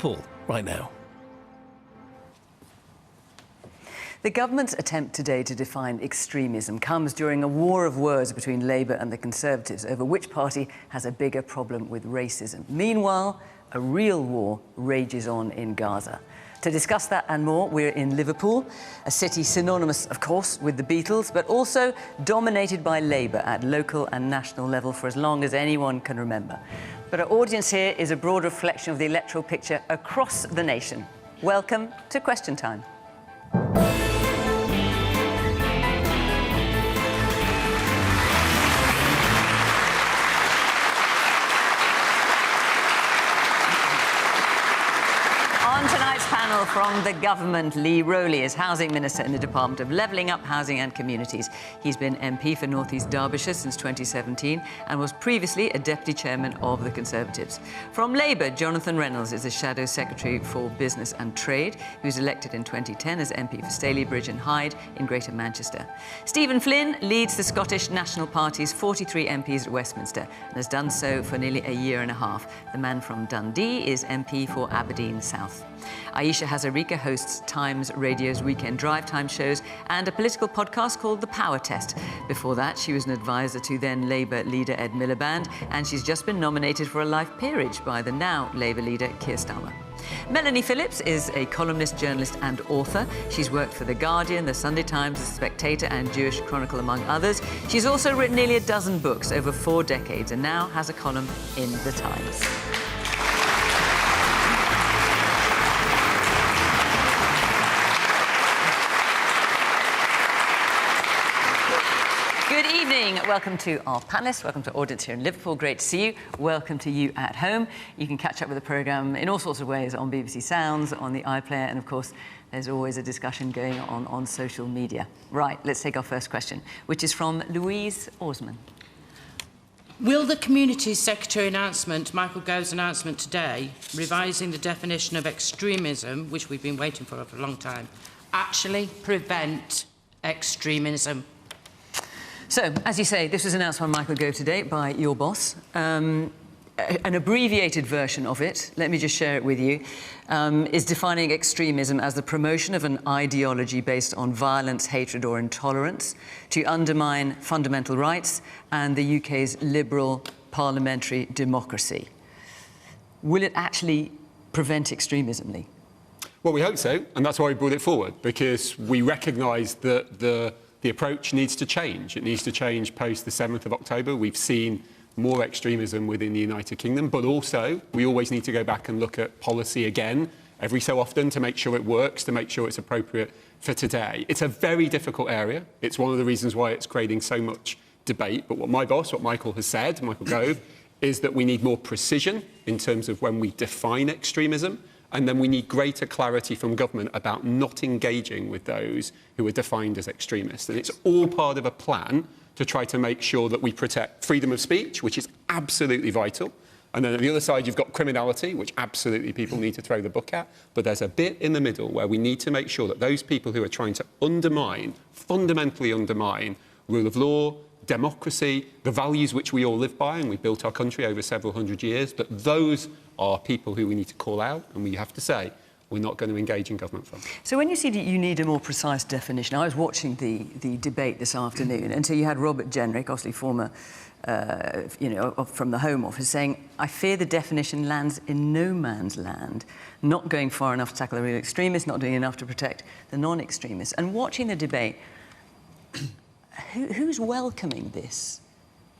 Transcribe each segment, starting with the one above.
Liverpool right now. The government's attempt today to define extremism comes during a war of words between Labour and the Conservatives over which party has a bigger problem with racism. Meanwhile, a real war rages on in Gaza. To discuss that and more, we're in Liverpool, a city synonymous, of course, with the Beatles, but also dominated by Labour at local and national level for as long as anyone can remember. But our audience here is a broad reflection of the electoral picture across the nation. Welcome to Question Time. Panel from the government, Lee Rowley is Housing Minister in the Department of Levelling Up, Housing and Communities. He's been MP for North East Derbyshire since 2017 and was previously a Deputy Chairman of the Conservatives. From Labour, Jonathan Reynolds is the Shadow Secretary for Business and Trade, who was elected in 2010 as MP for Stalybridge and Hyde in Greater Manchester. Stephen Flynn leads the Scottish National Party's 43 MPs at Westminster and has done so for nearly a year and a half. The man from Dundee is MP for Aberdeen South. Ayesha Hazarika hosts Times Radio's weekend drive time shows and a political podcast called The Power Test. Before that, she was an advisor to then Labour leader Ed Miliband, and she's just been nominated for a life peerage by the now Labour leader Keir Starmer. Melanie Phillips is a columnist, journalist and author. She's worked for The Guardian, The Sunday Times, The Spectator and Jewish Chronicle, among others. She's also written nearly a dozen books over 4 decades and now has a column in The Times. Good evening. Welcome to our panellists. Welcome to our audience here in Liverpool. Great to see you. Welcome to you at home. You can catch up with the programme in all sorts of ways on BBC Sounds, on the iPlayer, and of course, there's always a discussion going on social media. Right, let's take our first question, which is from Louise Orsman. Will the Community Secretary announcement, Michael Gove's announcement today, revising the definition of extremism, which we've been waiting for a long time, actually prevent extremism? So, as you say, this was announced by Michael Gove today by your boss. An abbreviated version of it, let me just share it with you, is defining extremism as the promotion of an ideology based on violence, hatred or intolerance to undermine fundamental rights and the UK's liberal parliamentary democracy. Will it actually prevent extremism, Lee? Well, we hope so, and that's why we brought it forward, because we recognise that the approach needs to change. It needs to change post the 7th of October. We've seen more extremism within the United Kingdom, but also we always need to go back and look at policy again every so often to make sure it works, to make sure it's appropriate for today. It's a very difficult area. It's one of the reasons why it's creating so much debate. But what Michael has said, Michael Gove, is that we need more precision in terms of when we define extremism. And then we need greater clarity from government about not engaging with those who are defined as extremists. And it's all part of a plan to try to make sure that we protect freedom of speech, which is absolutely vital. And then on the other side, you've got criminality, which absolutely people need to throw the book at. But there's a bit in the middle where we need to make sure that those people who are trying to fundamentally undermine rule of law, democracy, the values which we all live by, and we built our country over several hundred years, that those are people who we need to call out, and we have to say we're not going to engage in government from. So when you see that you need a more precise definition, I was watching the debate this afternoon, and so you had Robert Jenrick, obviously former, from the Home Office, saying, I fear the definition lands in no man's land, not going far enough to tackle the real extremists, not doing enough to protect the non-extremists. And watching the debate, who's welcoming this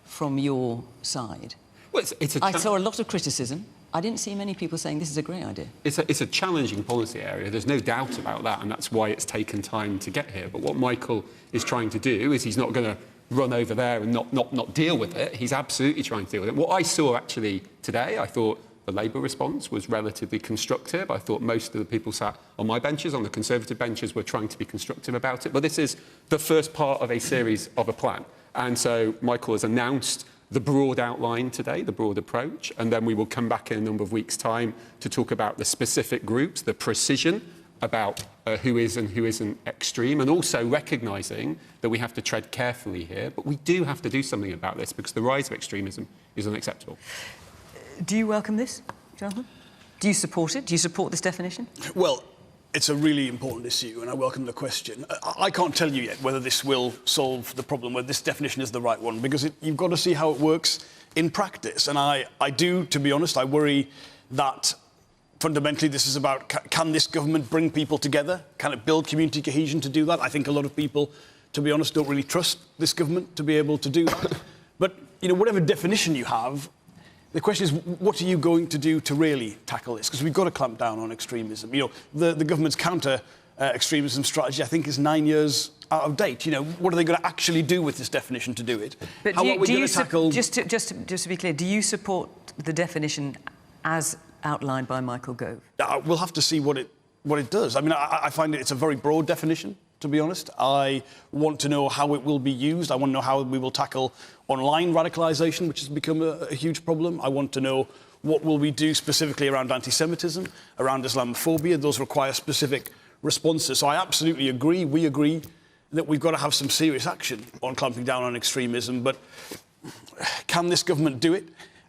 from your side? Well, I saw a lot of criticism. I didn't see many people saying this is a great idea. It's a challenging policy area. There's no doubt about that, and that's why it's taken time to get here. But what Michael is trying to do is he's not going to run over there and not deal with it. He's absolutely trying to deal with it. What I saw actually today, I thought the Labour response was relatively constructive. I thought most of the people sat on my benches, on the Conservative benches, were trying to be constructive about it. But this is the first part of a series of a plan. And so Michael has announced the broad outline today, the broad approach, and then we will come back in a number of weeks' time to talk about the specific groups, the precision about who is and who isn't extreme, and also recognising that we have to tread carefully here, but we do have to do something about this because the rise of extremism is unacceptable. Do you welcome this, Jonathan? Do you support it? Do you support this definition? Well, it's a really important issue, and I welcome the question. I can't tell you yet whether this will solve the problem, whether this definition is the right one, because you've got to see how it works in practice. And I do, to be honest, I worry that fundamentally this is about, can this government bring people together? Can it build community cohesion to do that? I think a lot of people, to be honest, don't really trust this government to be able to do that. But, you know, whatever definition you have, the question is, what are you going to do to really tackle this? Because we've got to clamp down on extremism. You know, the government's counter-extremism strategy, I think, is 9 years out of date. You know, what are they going to actually do with this definition to do it? But How are we going to tackle... Just to be clear, do you support the definition as outlined by Michael Gove? We'll have to see what it does. I mean, I find it's a very broad definition, to be honest. I want to know how it will be used. I want to know how we will tackle online radicalisation, which has become a huge problem. I want to know what will we do specifically around anti-Semitism, around Islamophobia. Those require specific responses. So I absolutely agree. We agree that we've got to have some serious action on clamping down on extremism. But can this government do it?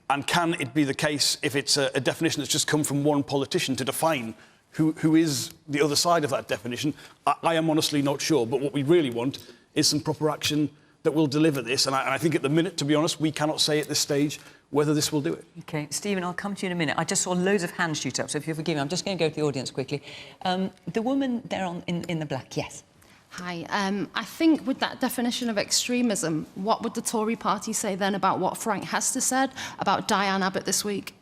And can it be the case, if it's a definition that's just come from one politician to define who is the other side of that definition? I am honestly not sure. But what we really want is some proper action that will deliver this. And I think at the minute, to be honest, we cannot say at this stage whether this will do it. OK. Stephen, I'll come to you in a minute. I just saw loads of hands shoot up, so if you'll forgive me, I'm just going to go to the audience quickly. The woman there in the black, yes. Hi. I think with that definition of extremism, what would the Tory party say then about what Frank Hester said about Diane Abbott this week?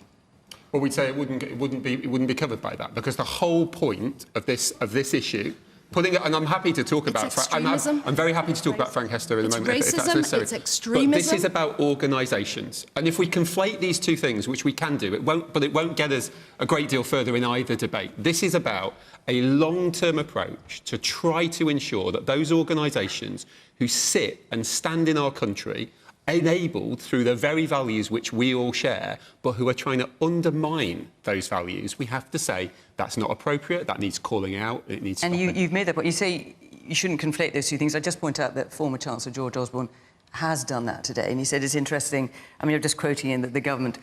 Well, we'd say it wouldn't be covered by that, because the whole point of this issue, and I'm happy to talk about I'm very happy to talk about Frank Hester in a moment. It's racism, it's extremism. But this is about organisations, and if we conflate these two things, which we can do, it won't get us a great deal further in either debate. This is about a long-term approach to try to ensure that those organisations who sit and stand in our country, enabled through the very values which we all share, but who are trying to undermine those values, we have to say that's not appropriate, that needs calling out, it needs stopping. And you've made that point. You say you shouldn't conflate those two things. I just point out that former Chancellor George Osborne has done that today, and he said it's interesting, I mean, I'm just quoting in that the government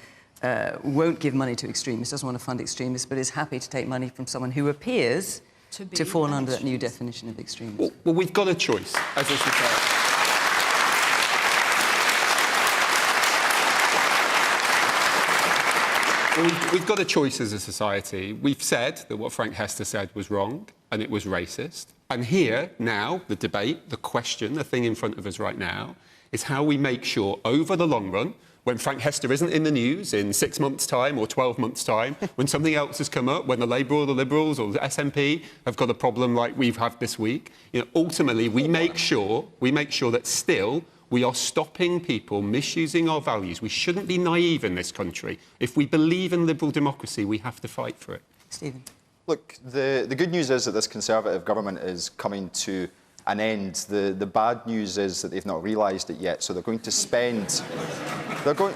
won't give money to extremists, doesn't want to fund extremists, but is happy to take money from someone who appears to fall under that new definition of extremism. Well, we've got a choice, as I said. We've got a choice as a society. We've said that what Frank Hester said was wrong and it was racist. And here, now, the debate, the question, the thing in front of us right now, is how we make sure, over the long run, when Frank Hester isn't in the news in 6 months' time or 12 months' time, when something else has come up, when the Labour or the Liberals or the SNP have got a problem like we've had this week, you know, ultimately we make sure that still we are stopping people misusing our values. We shouldn't be naive in this country. If we believe in liberal democracy, we have to fight for it. Stephen. Look, the good news is that this Conservative government is coming to an end. The bad news is that they've not realised it yet, so they're going to spend... they're going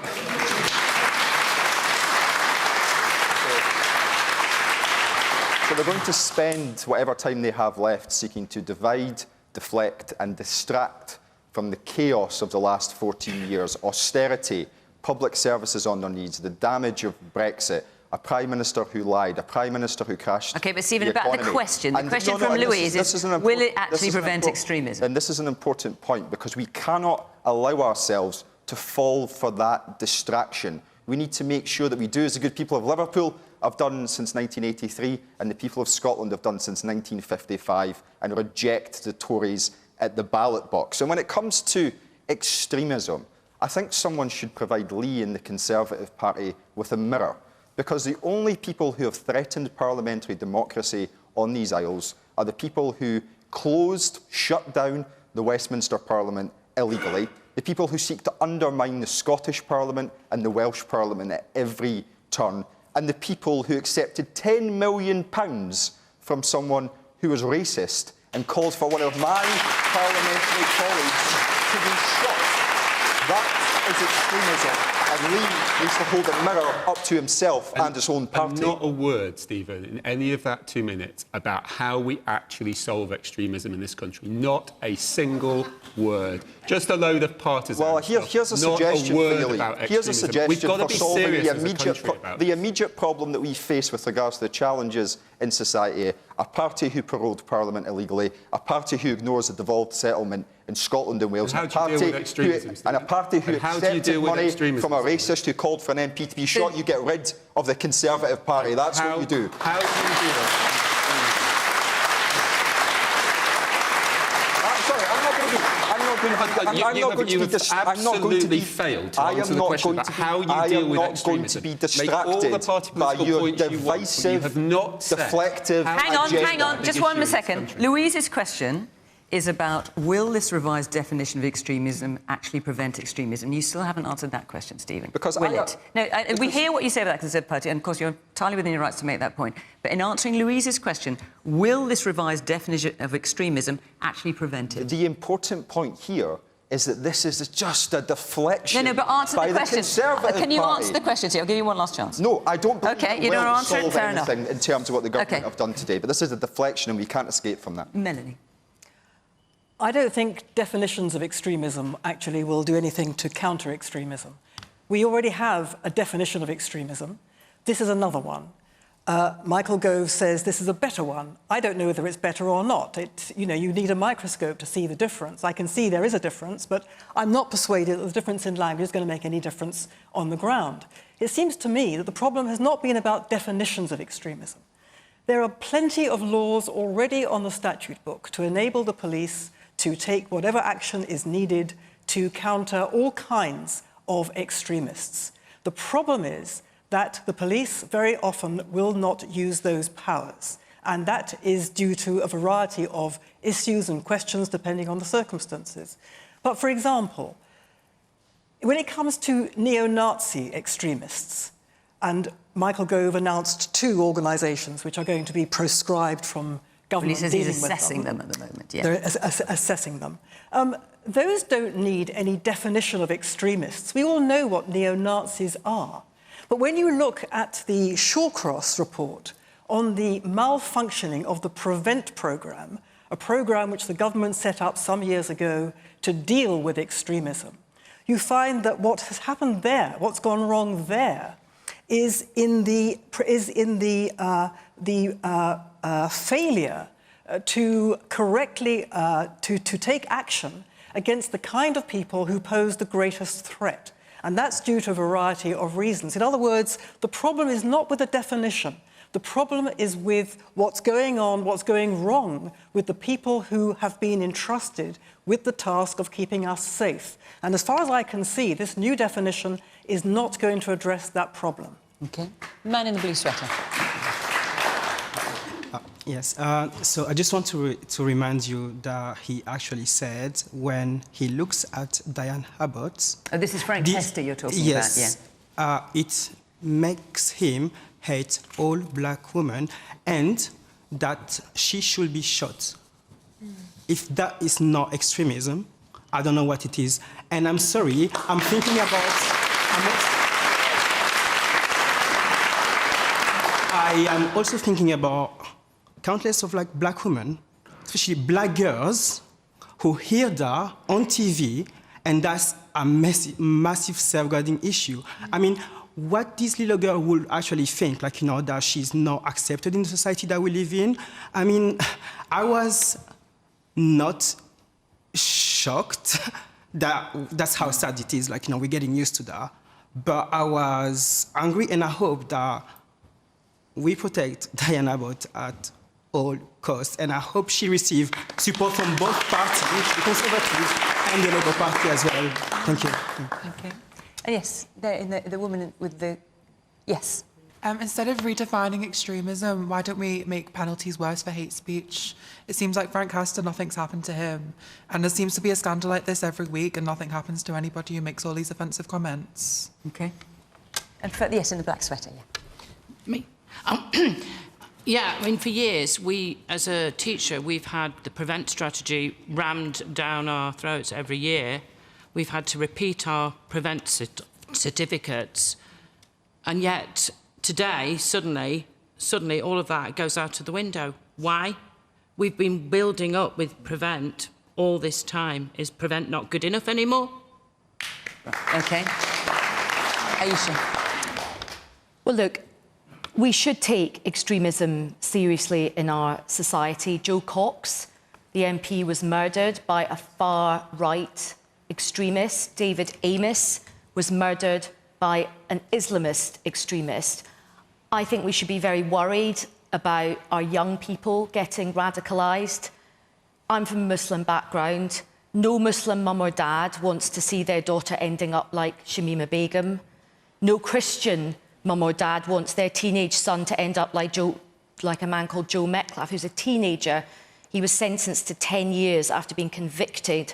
to spend whatever time they have left seeking to divide, deflect and distract from the chaos of the last 14 years, austerity, public services on their knees, the damage of Brexit, a Prime Minister who lied, a Prime Minister who crashed OK, but Stephen, about the question. The question from Louise is, will it actually prevent extremism? And this is an important point, because we cannot allow ourselves to fall for that distraction. We need to make sure that we do as the good people of Liverpool have done since 1983 and the people of Scotland have done since 1955, and reject the Tories at the ballot box. And when it comes to extremism, I think someone should provide Lee in the Conservative Party with a mirror, because the only people who have threatened parliamentary democracy on these isles are the people who shut down the Westminster Parliament illegally, the people who seek to undermine the Scottish Parliament and the Welsh Parliament at every turn, and the people who accepted £10 million from someone who was racist and called for one of my parliamentary colleagues to be shot. That is extremism. And Lee needs to hold a mirror up to himself and his own party. And not a word, Stephen, in any of that 2 minutes about how we actually solve extremism in this country. Not a single word. Just a load of partisans. Well, here's a suggestion for you, Lee. Here's a suggestion for solving the immediate problem that we face with regards to the challenges in society. A party who prorogued Parliament illegally, a party who ignores the devolved settlement in Scotland and Wales, and a party who accepted money from a racist who called for an MP to be shot. You get rid of the Conservative Party. That's what you do. How do you do that? You have absolutely failed to answer the question about how you deal with extremism. Make all the party by your divisive, deflective agenda. Hang on, just 1 second. Louise's question is about, will this revised definition of extremism actually prevent extremism? You still haven't answered that question, Stephen. We hear what you say about the Conservative Party, and of course you're entirely within your rights to make that point. But in answering Louise's question, will this revised definition of extremism actually prevent it? The important point here is that this is just a deflection. No, but answer the question. Can you answer the question, I'll give you one last chance. No, I don't believe it will solve anything in terms of what the government have done today. But this is a deflection, and we can't escape from that. Melanie. I don't think definitions of extremism actually will do anything to counter extremism. We already have a definition of extremism. This is another one. Michael Gove says this is a better one. I don't know whether it's better or not. You need a microscope to see the difference. I can see there is a difference, but I'm not persuaded that the difference in language is going to make any difference on the ground. It seems to me that the problem has not been about definitions of extremism. There are plenty of laws already on the statute book to enable the police to take whatever action is needed to counter all kinds of extremists. The problem is that the police very often will not use those powers, and that is due to a variety of issues and questions depending on the circumstances. But, for example, when it comes to neo-Nazi extremists, and Michael Gove announced 2 organisations which are going to be proscribed from government. He says he's assessing them at the moment, yeah. They're assessing them. Those don't need any definition of extremists. We all know what neo-Nazis are. But when you look at the Shawcross report on the malfunctioning of the PREVENT programme, a programme which the government set up some years ago to deal with extremism, you find that what has happened there, what's gone wrong there, is in the failure to correctly to take action against the kind of people who pose the greatest threat. And that's due to a variety of reasons. In other words, the problem is not with the definition. The problem is with what's going on, what's going wrong with the people who have been entrusted with the task of keeping us safe. And as far as I can see, this new definition is not going to address that problem. OK. Man in the blue sweater. Yes, so I just want to remind you that he actually said when he looks at Diane Abbott... Oh, this is Frank Hester you're talking about, yeah. It makes him hate all black women and that she should be shot. If that is not extremism, I don't know what it is. And I'm sorry, I'm thinking about... I am also thinking about countless of black women, especially black girls, who hear that on TV, and that's a massive safeguarding issue. I mean, what this little girl would actually think, that she's not accepted in the society that we live in. I mean, I was not shocked that's how sad it is. We're getting used to that. But I was angry, and I hope that we protect Diane Abbott at all costs, and I hope she receives support from both parties, the Conservatives and the Labour Party as well. Thank you. OK. Yes, the woman with the... Yes. Instead of redefining extremism, why don't we make penalties worse for hate speech? It seems like Frank Hester, nothing's happened to him. And there seems to be a scandal like this every week, and nothing happens to anybody who makes all these offensive comments. OK. And yes, in the black sweater, yeah. Me? Yeah, I mean, for years, as a teacher, we've had the PREVENT strategy rammed down our throats every year. We've had to repeat our PREVENT certificates. And yet, today, suddenly, all of that goes out of the window. Why? We've been building up with Prevent all this time. Is Prevent not good enough anymore? OK. Ayesha. Well, look, we should take extremism seriously in our society. Joe Cox, the MP, was murdered by a far-right extremist. David Amos was murdered by an Islamist extremist. I think we should be very worried about our young people getting radicalised. I'm from a Muslim background. No Muslim mum or dad wants to see their daughter ending up like Shamima Begum. No Christian mum or dad wants their teenage son to end up like a man called Joe Metcalfe, who's a teenager. He was sentenced to 10 years after being convicted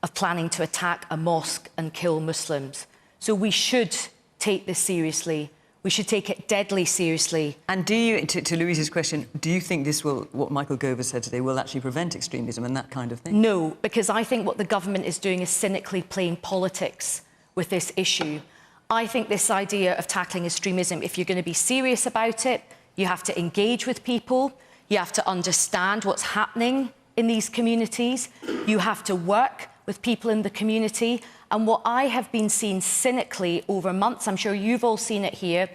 of planning to attack a mosque and kill Muslims. So we should take this seriously. We should take it deadly seriously. And do you, to Louise's question, do you think this will, what Michael Gove has said today, will actually prevent extremism and that kind of thing? No, because I think what the government is doing is cynically playing politics with this issue. I think this idea of tackling extremism, if you're going to be serious about it, you have to engage with people, you have to understand what's happening in these communities, you have to work with people in the community. And what I have been seeing cynically over months, I'm sure you've all seen it here,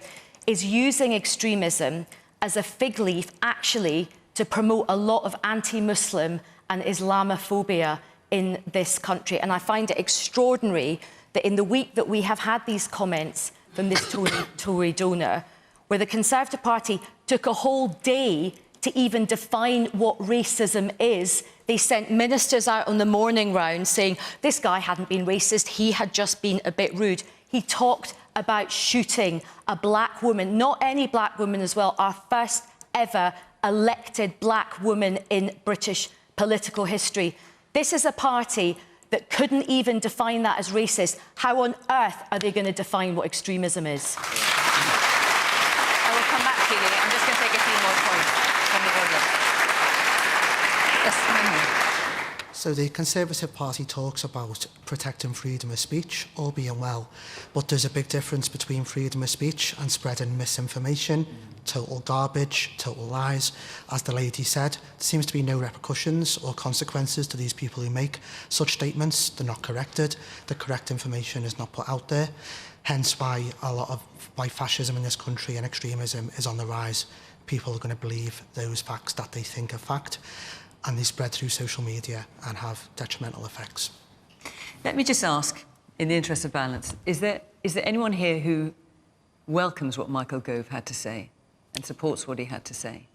is using extremism as a fig leaf, actually, to promote a lot of anti-Muslim and Islamophobia in this country. And I find it extraordinary that in the week that we have had these comments from this Tory donor, where the Conservative Party took a whole day to even define what racism is, they sent ministers out on the morning round saying this guy hadn't been racist, he had just been a bit rude. He talked about shooting a black woman, not any black woman as well, our first ever elected black woman in British political history. This is a party that couldn't even define that as racist. How on earth are they going to define what extremism is? I will come back to you, Lily. I'm just going to take a few more points from the audience. Yes, so the Conservative Party talks about protecting freedom of speech, all being well, but there's a big difference between freedom of speech and spreading misinformation, total garbage, total lies. As the lady said, there seems to be no repercussions or consequences to these people who make such statements. They're not corrected. The correct information is not put out there. Hence why why fascism in this country and extremism is on the rise. People are going to believe those facts that they think are fact, and they spread through social media and have detrimental effects. Let me just ask, in the interest of balance, is there anyone here who welcomes what Michael Gove had to say and supports what he had to say?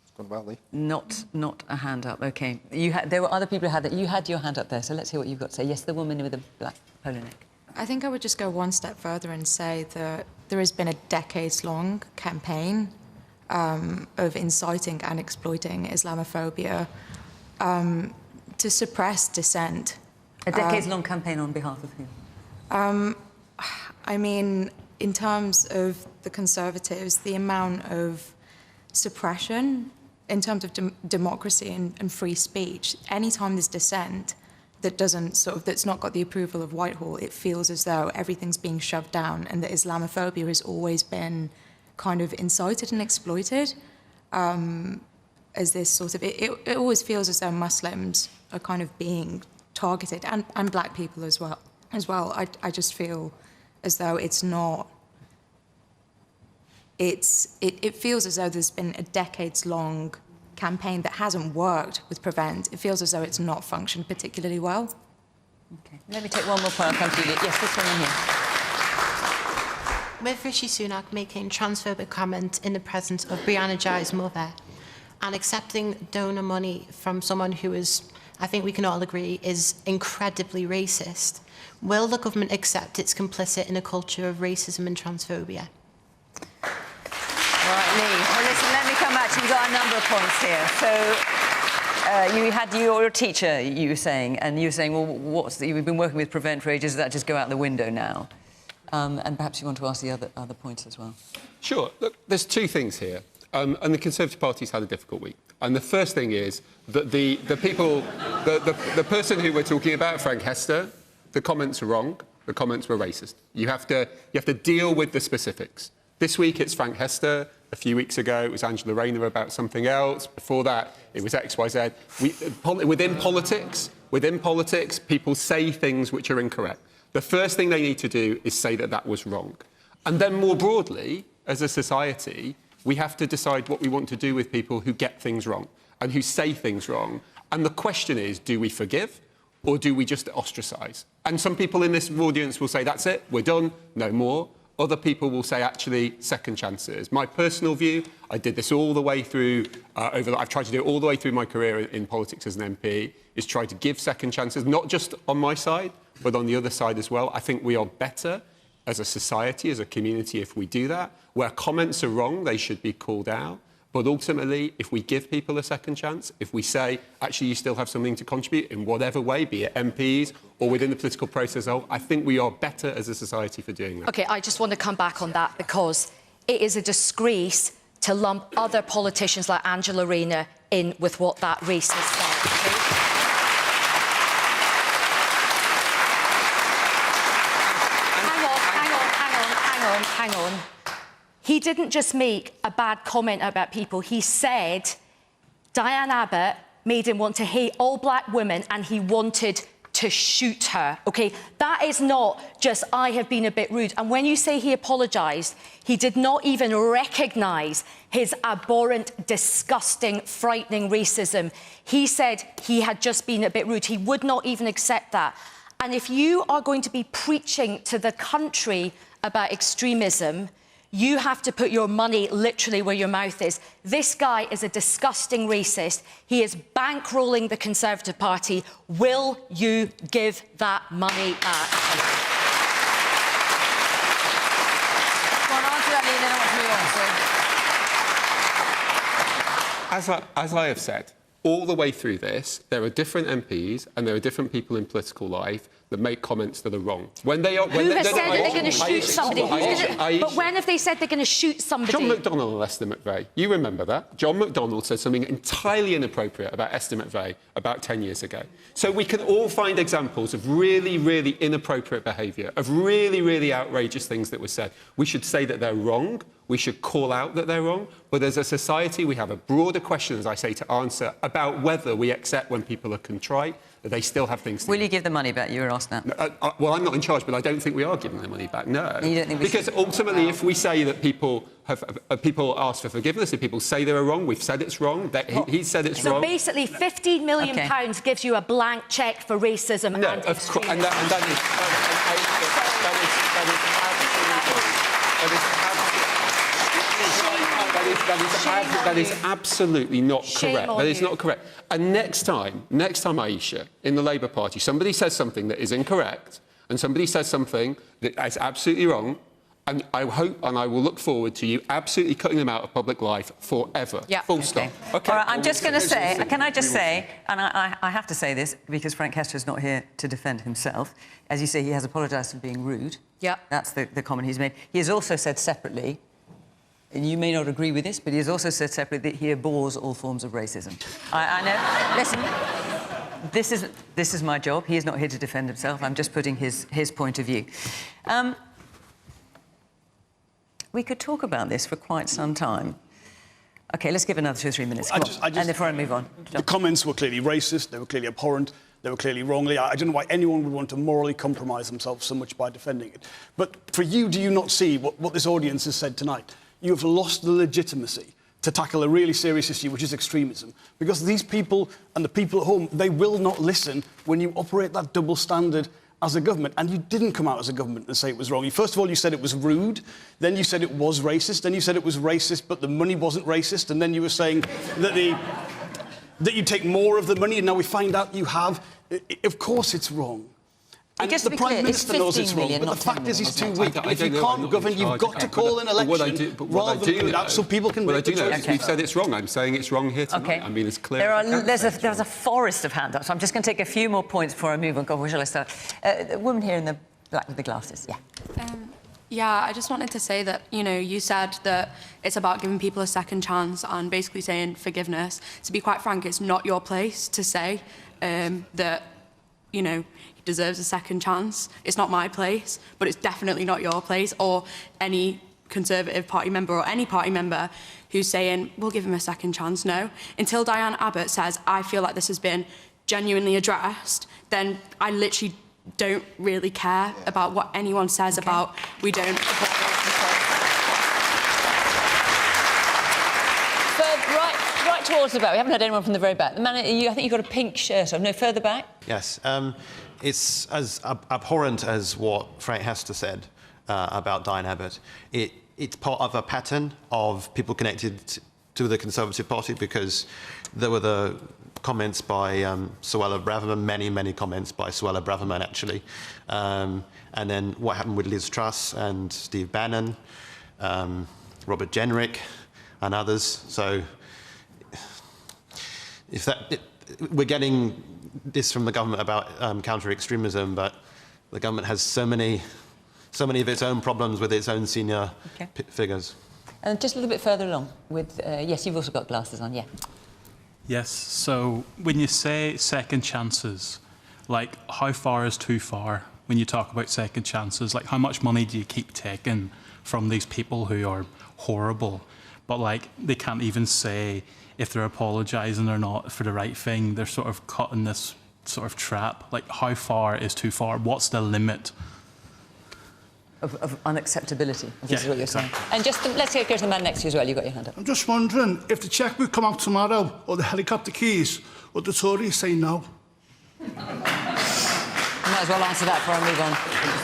It's gone well, Lee. Not a hand up. OK. There were other people who had that. You had your hand up there, so let's hear what you've got to say. Yes, the woman with the black polo neck. I think I would just go one step further and say that there has been a decades-long campaign of inciting and exploiting Islamophobia to suppress dissent. A decades-long campaign on behalf of whom? I mean, in terms of the Conservatives, the amount of suppression in terms of democracy and free speech, anytime there's dissent that that's not got the approval of Whitehall, it feels as though everything's being shoved down, and that Islamophobia has always been kind of incited and exploited as this sort of... It always feels as though Muslims are kind of being targeted, and black people as well. I just feel as though it's not... It feels as though there's been a decades-long campaign that hasn't worked with Prevent. It feels as though it's not functioned particularly well. OK. Let me take one more point. I'll come to you. Yes, this one here. With Rishi Sunak making transphobic comments in the presence of Brianna Jai's mother and accepting donor money from someone who is, I think we can all agree, is incredibly racist, will the government accept it's complicit in a culture of racism and transphobia? All right, Lee. Well, listen, let me come back to you. You've got a number of points here. So you had your teacher, you were saying, and you were saying, well, you've been working with Prevent for ages, does that just go out the window now? And perhaps you want to ask the other points as well. Sure. Look, there's two things here. And the Conservative Party's had a difficult week. And the first thing is that the person who we're talking about, Frank Hester, the comments are wrong. The comments were racist. You have to deal with the specifics. This week it's Frank Hester. A few weeks ago it was Angela Rayner about something else. Before that it was XYZ. Within politics, people say things which are incorrect. The first thing they need to do is say that that was wrong. And then more broadly, as a society, we have to decide what we want to do with people who get things wrong and who say things wrong. And the question is, do we forgive or do we just ostracise? And some people in this audience will say, that's it, we're done, no more. Other people will say, actually, second chances. My personal view, I did this all the way through, I've tried to do it all the way through my career in politics as an MP, is try to give second chances, not just on my side, but on the other side as well. I think we are better as a society, as a community, if we do that. Where comments are wrong, they should be called out. But ultimately, if we give people a second chance, if we say, actually, you still have something to contribute in whatever way, be it MPs or within the political process as a whole, I think we are better as a society for doing that. OK, I just want to come back on that because it is a disgrace to lump other politicians like Angela Rayner in with what that racist said. Hang on. He didn't just make a bad comment about people. He said Diane Abbott made him want to hate all black women and he wanted to shoot her, OK? That is not just, I have been a bit rude. And when you say he apologised, he did not even recognise his abhorrent, disgusting, frightening racism. He said he had just been a bit rude. He would not even accept that. And if you are going to be preaching to the country about extremism, you have to put your money literally where your mouth is. This guy is a disgusting racist. He is bankrolling the Conservative Party. Will you give that money back? As I have said, all the way through this, there are different MPs and there are different people in political life that make comments that are wrong. When they are, Who has said that they're going to shoot somebody? But when have they said they're going to shoot somebody? John McDonnell and Esther McVeigh. You remember that? John McDonnell said something entirely inappropriate about Esther McVeigh about 10 years ago. So we can all find examples of really, really inappropriate behaviour, of really, really outrageous things that were said. We should say that they're wrong. We should call out that they're wrong. But as a society, we have a broader question, as I say, to answer about whether we accept when people are contrite, that they still have things to Will you give the money back? You were asked that. No, well, I'm not in charge, but I don't think we are giving the money back, no. You don't think we because should? ultimately, if we say that people ask for forgiveness, if people say they were wrong, we've said it's wrong, he said it's wrong. So basically, £15 million gives you a blank cheque for racism and extremism. And that is absolutely not correct. That is not correct. And next time, Ayesha, in the Labour Party, somebody says something that is incorrect and somebody says something that is absolutely wrong, and I hope and I will look forward to you absolutely cutting them out of public life forever. Yeah. Full stop. Okay. All right, I'm just going to say, can I just say, and I have to say this because Frank Hester is not here to defend himself. As you say, he has apologised for being rude. Yeah. That's the comment he's made. He has also said separately, and you may not agree with this, but he has also said separately that he abhors all forms of racism. I know. Listen, this is my job. He is not here to defend himself. I'm just putting his point of view. We could talk about this for quite some time. OK, let's give another 2 or 3 minutes. And before I move on. John. The comments were clearly racist. They were clearly abhorrent. They were clearly wrongly. I don't know why anyone would want to morally compromise themselves so much by defending it. But for you, do you not see what this audience has said tonight? You have lost the legitimacy to tackle a really serious issue, which is extremism. Because these people and the people at home, they will not listen when you operate that double standard as a government. And you didn't come out as a government and say it was wrong. First of all, you said it was rude. Then you said it was racist. Then you said it was racist, but the money wasn't racist. And then you were saying that you take more of the money. And now we find out you have. Of course it's wrong. And the Prime Minister knows it's wrong, but the fact is he's too weak. If you can't govern, you've got to call an election rather than put it out so people can make the choice. We've said it's wrong. I'm saying it's wrong here tonight. I mean, it's clear. There's a forest of hand-ups. I'm just going to take a few more points before I move on. God, where shall I start? The woman here in the black with the glasses, yeah. Yeah, I just wanted to say that, you know, you said that it's about giving people a second chance and basically saying forgiveness. To be quite frank, it's not your place to say that, you know, he deserves a second chance. It's not my place, but it's definitely not your place or any Conservative Party member or any party member who's saying, we'll give him a second chance. No. Until Diane Abbott says, I feel like this has been genuinely addressed, then I literally don't really care about what anyone says about we don't support right towards the back. We haven't had anyone from the very back. The man, I think you've got a pink shirt on. No, further back. Yes. It's as abhorrent as what Frank Hester said about Diane Abbott. It's part of a pattern of people connected to the Conservative Party, because there were the comments by Suella Braverman, many comments by Suella Braverman, actually. And then what happened with Liz Truss and Steve Bannon, Robert Jenrick and others. So if we're getting this from the government about counter-extremism, but the government has so many of its own problems with its own senior figures. And just a little bit further along with, yes, you've also got glasses on, yeah. Yes, so when you say second chances, like how far is too far when you talk about second chances? Like how much money do you keep taking from these people who are horrible, but like they can't even say if they're apologising or not for the right thing? They're sort of caught in this sort of trap. Like how far is too far? What's the limit? Of unacceptability, I guess is what you're saying. And just, let's go to the man next to you as well. You've got your hand up. I'm just wondering, if the chequebook come out tomorrow, or the helicopter keys, would the Tories say no? You might as well answer that before I move on.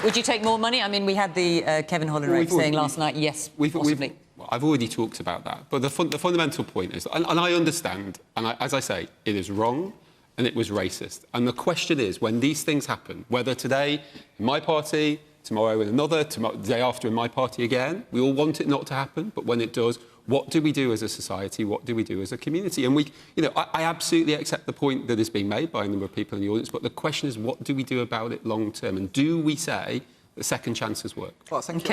Would you take more money? I mean, we had the Kevin Holland saying last night, yes, possibly. I've already talked about that. But the fundamental point is, and I understand, and as I say, it is wrong and it was racist. And the question is, when these things happen, whether today in my party, tomorrow in another, the day after in my party again, we all want it not to happen, but when it does, what do we do as a society? What do we do as a community? And I absolutely accept the point that is being made by a number of people in the audience, but the question is, what do we do about it long term? And do we say that second chances work? Well, I think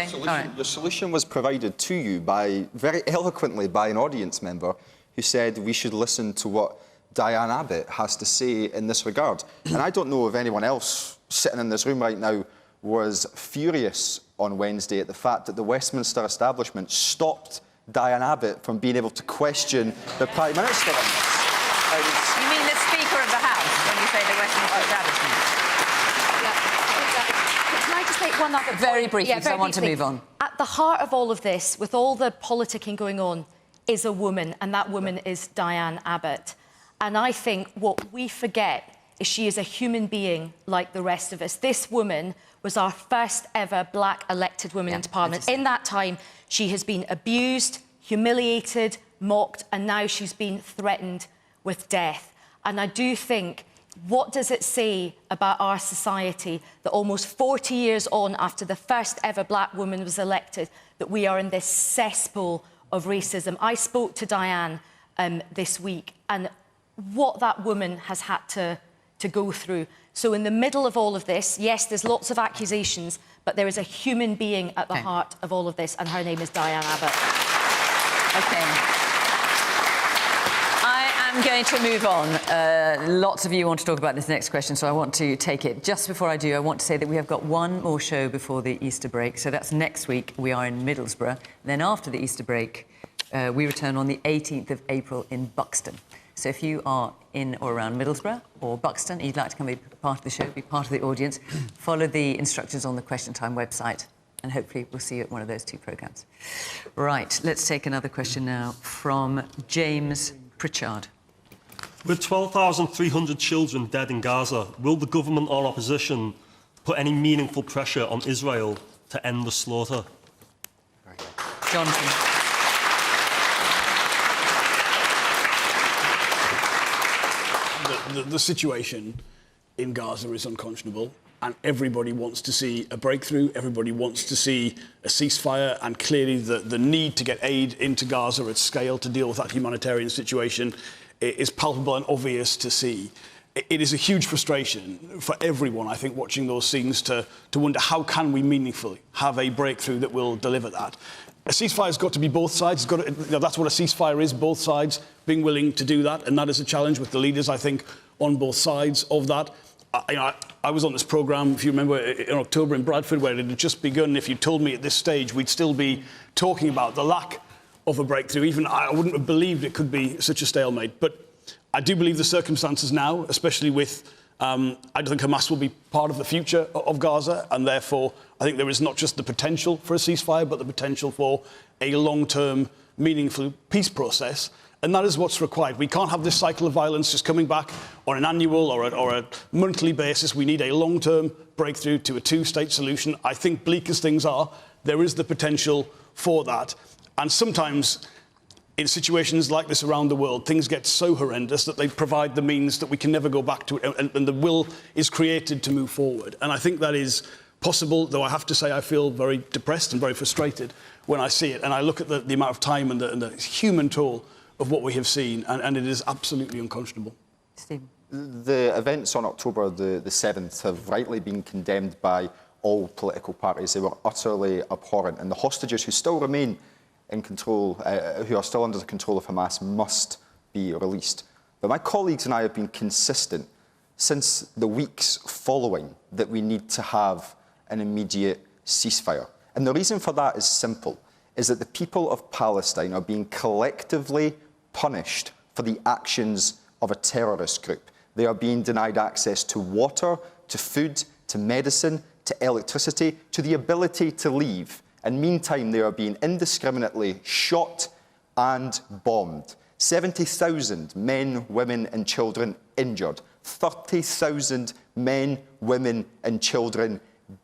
your solution was provided to you very eloquently by an audience member who said we should listen to what Diane Abbott has to say in this regard. And I don't know if anyone else sitting in this room right now was furious on Wednesday at the fact that the Westminster establishment stopped Diane Abbott from being able to question the Prime Minister on this. You mean the Speaker of the House when you say the Westminster establishment? Can I just make one other point? Very briefly, because I want to move on. At the heart of all of this, with all the politicking going on, is a woman, and that woman is Diane Abbott. And I think what we forget is she is a human being like the rest of us. This woman was our first ever black elected woman into Parliament. In that time, she has been abused, humiliated, mocked, and now she's been threatened with death. And I do think, what does it say about our society that almost 40 years on after the first ever black woman was elected, that we are in this cesspool of racism? I spoke to Diane this week, and what that woman has had to go through. So in the middle of all of this, yes, there's lots of accusations, but there is a human being at the heart of all of this, and her name is Diane Abbott. OK. I am going to move on. Lots of you want to talk about this next question, so I want to take it. Just before I do, I want to say that we have got one more show before the Easter break, so that's next week. We are in Middlesbrough. Then after the Easter break, we return on the 18th of April in Buxton. So if you are in or around Middlesbrough or Buxton and you'd like to come be part of the show, be part of the audience, follow the instructions on the Question Time website, and hopefully we'll see you at one of those two programmes. Right, let's take another question now from James Pritchard. With 12,300 children dead in Gaza, will the government or opposition put any meaningful pressure on Israel to end the slaughter? Jonathan. The situation in Gaza is unconscionable, and everybody wants to see a breakthrough, everybody wants to see a ceasefire, and clearly the need to get aid into Gaza at scale to deal with that humanitarian situation is palpable and obvious to see. it is a huge frustration for everyone, I think, watching those scenes to wonder how can we meaningfully have a breakthrough that will deliver that. A ceasefire's got to be both sides. It's got to, that's what a ceasefire is, both sides being willing to do that, and that is a challenge with the leaders, I think, on both sides of that. I was on this programme, if you remember, in October in Bradford, where it had just begun. If you told me at this stage we'd still be talking about the lack of a breakthrough, even I wouldn't have believed it could be such a stalemate. But I do believe the circumstances now, especially with, I don't think Hamas will be part of the future of Gaza, and therefore I think there is not just the potential for a ceasefire, but the potential for a long-term, meaningful peace process. And that is what's required. We can't have this cycle of violence just coming back on an annual or a monthly basis. We need a long-term breakthrough to a two-state solution. I think, bleak as things are, there is the potential for that. And sometimes, in situations like this around the world, things get so horrendous that they provide the means that we can never go back to it, and the will is created to move forward. And I think that is possible, though I have to say I feel very depressed and very frustrated when I see it. And I look at the amount of time and the human toll of what we have seen, and it is absolutely unconscionable. Stephen. The events on October the 7th have rightly been condemned by all political parties. They were utterly abhorrent, and the hostages who still remain in control, who are still under the control of Hamas, must be released. But my colleagues and I have been consistent since the weeks following that we need to have an immediate ceasefire. And the reason for that is simple, is that the people of Palestine are being collectively punished for the actions of a terrorist group. They are being denied access to water, to food, to medicine, to electricity, to the ability to leave. And meantime, they are being indiscriminately shot and bombed. 70,000 men, women and children injured. 30,000 men, women and children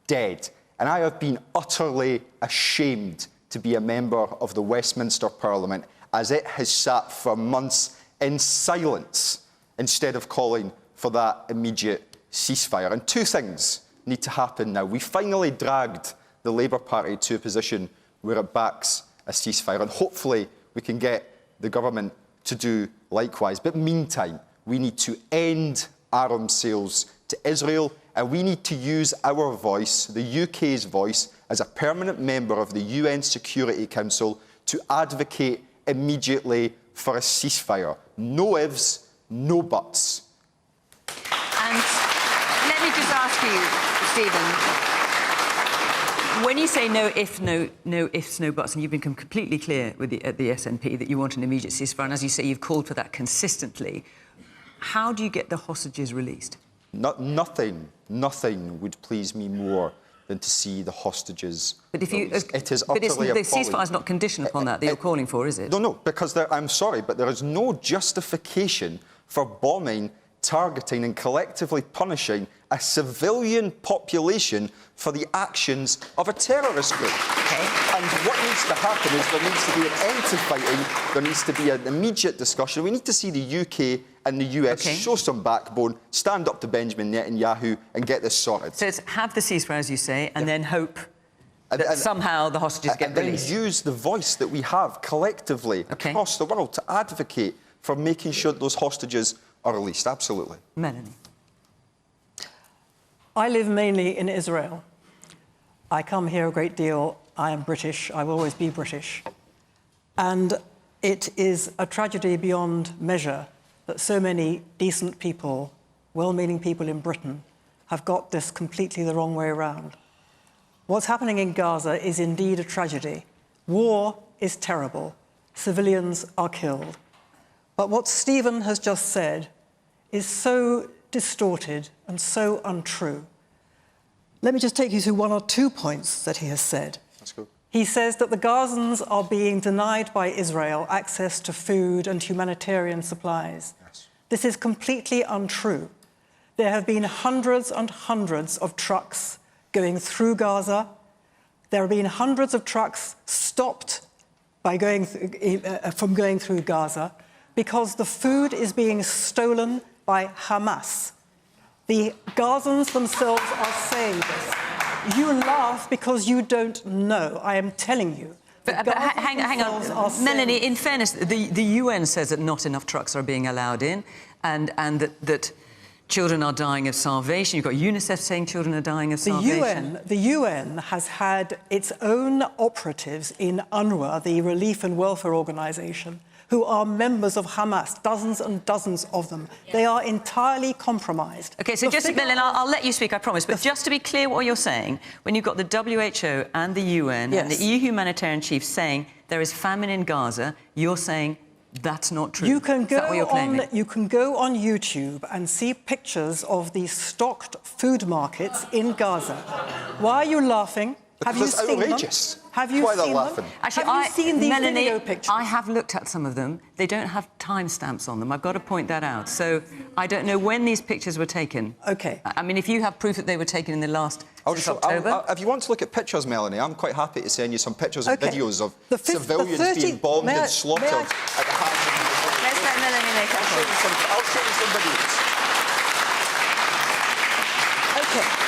dead. And I have been utterly ashamed to be a member of the Westminster Parliament, as it has sat for months in silence instead of calling for that immediate ceasefire. And two things need to happen now. We finally dragged the Labour Party to a position where it backs a ceasefire, and hopefully we can get the government to do likewise. But meantime, we need to end arms sales to Israel, and we need to use our voice, the UK's voice, as a permanent member of the UN Security Council to advocate immediately for a ceasefire. No ifs, no buts. And let me just ask you, Stephen, when you say no ifs, no buts, and you've become completely clear with at the SNP that you want an immediate ceasefire, and as you say, you've called for that consistently, how do you get the hostages released? Nothing would please me more than to see the hostages. But if you, it is utterly appalling. The ceasefire is not conditioned upon that you're calling for, is it? No, because I'm sorry, but there is no justification for bombing, targeting and collectively punishing a civilian population for the actions of a terrorist group. Okay. And what needs to happen is there needs to be an end to fighting, there needs to be an immediate discussion. We need to see the UK and the US show some backbone, stand up to Benjamin Netanyahu and get this sorted. So it's have the ceasefire, as you say, and then hope that somehow the hostages get released. And then use the voice that we have collectively across the world to advocate for making sure those hostages are released. Absolutely. Melanie. I live mainly in Israel. I come here a great deal. I am British. I will always be British. And it is a tragedy beyond measure that so many decent people, well-meaning people in Britain, have got this completely the wrong way around. What's happening in Gaza is indeed a tragedy. War is terrible. Civilians are killed. But what Stephen has just said is so distorted and so untrue. Let me just take you through one or two points that he has said. That's good. He says that the Gazans are being denied by Israel access to food and humanitarian supplies. Yes. This is completely untrue. There have been hundreds and hundreds of trucks going through Gaza. There have been hundreds of trucks stopped by from going through Gaza because the food is being stolen by Hamas. The Gazans themselves are saying this. You laugh because you don't know. I am telling you. But hang on. Melanie, in fairness, the UN says that not enough trucks are being allowed in and that children are dying of starvation. You've got UNICEF saying children are dying of starvation. The UN has had its own operatives in UNRWA, the Relief and Welfare Organization, who are members of Hamas, dozens and dozens of them. They are entirely compromised. OK, so just, Melanie, I'll let you speak, I promise, but just to be clear what you're saying, when you've got the WHO and the UN and the EU humanitarian chief saying there is famine in Gaza, you're saying that's not true. You can go is that what you're claiming? you can go on YouTube and see pictures of the stocked food markets in Gaza. Why are you laughing? Because have you it's seen outrageous. Them? Have you Why seen they're them? laughing? Actually, have you seen these Melanie, video pictures? I have looked at some of them. They don't have timestamps on them. I've got to point that out. So I don't know when these pictures were taken. OK. I mean, if you have proof that they were taken in the last October... if you want to look at pictures, Melanie, I'm quite happy to send you some pictures and videos of civilians 30 being bombed and slaughtered at the hands of the... Let's let Melanie make her point. I'll show you some videos. OK.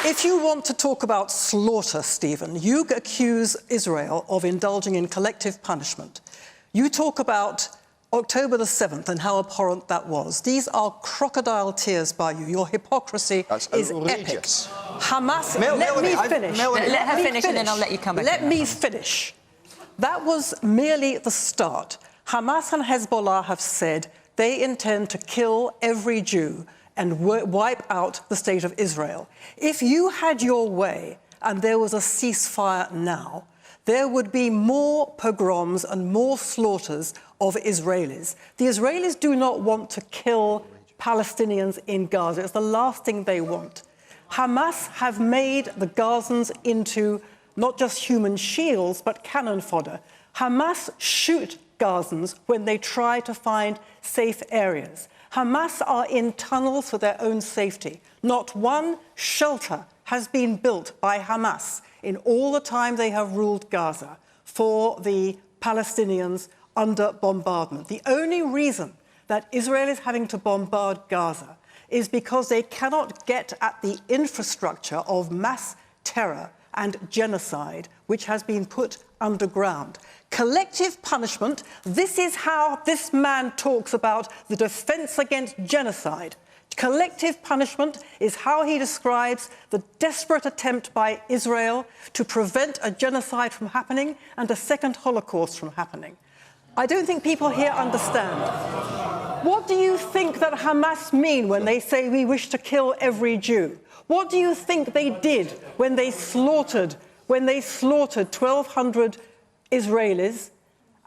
If you want to talk about slaughter, Stephen, you accuse Israel of indulging in collective punishment. You talk about October the 7th and how abhorrent that was. These are crocodile tears by you. Your hypocrisy is outrageous. epic. Hamas, let me finish. Let her finish and then I'll let you come back. Let me finish. That was merely the start. Hamas and Hezbollah have said they intend to kill every Jew and wipe out the state of Israel. If you had your way and there was a ceasefire now, there would be more pogroms and more slaughters of Israelis. The Israelis do not want to kill Palestinians in Gaza. It's the last thing they want. Hamas have made the Gazans into not just human shields, but cannon fodder. Hamas shoot Gazans when they try to find safe areas. Hamas are in tunnels for their own safety. Not one shelter has been built by Hamas in all the time they have ruled Gaza for the Palestinians under bombardment. The only reason that Israel is having to bombard Gaza is because they cannot get at the infrastructure of mass terror and genocide which has been put underground. Collective punishment, this is how this man talks about the defence against genocide. Collective punishment is how he describes the desperate attempt by Israel to prevent a genocide from happening and a second Holocaust from happening. I don't think people here understand. What do you think that Hamas mean when they say we wish to kill every Jew? What do you think they did when they slaughtered 1,200 Israelis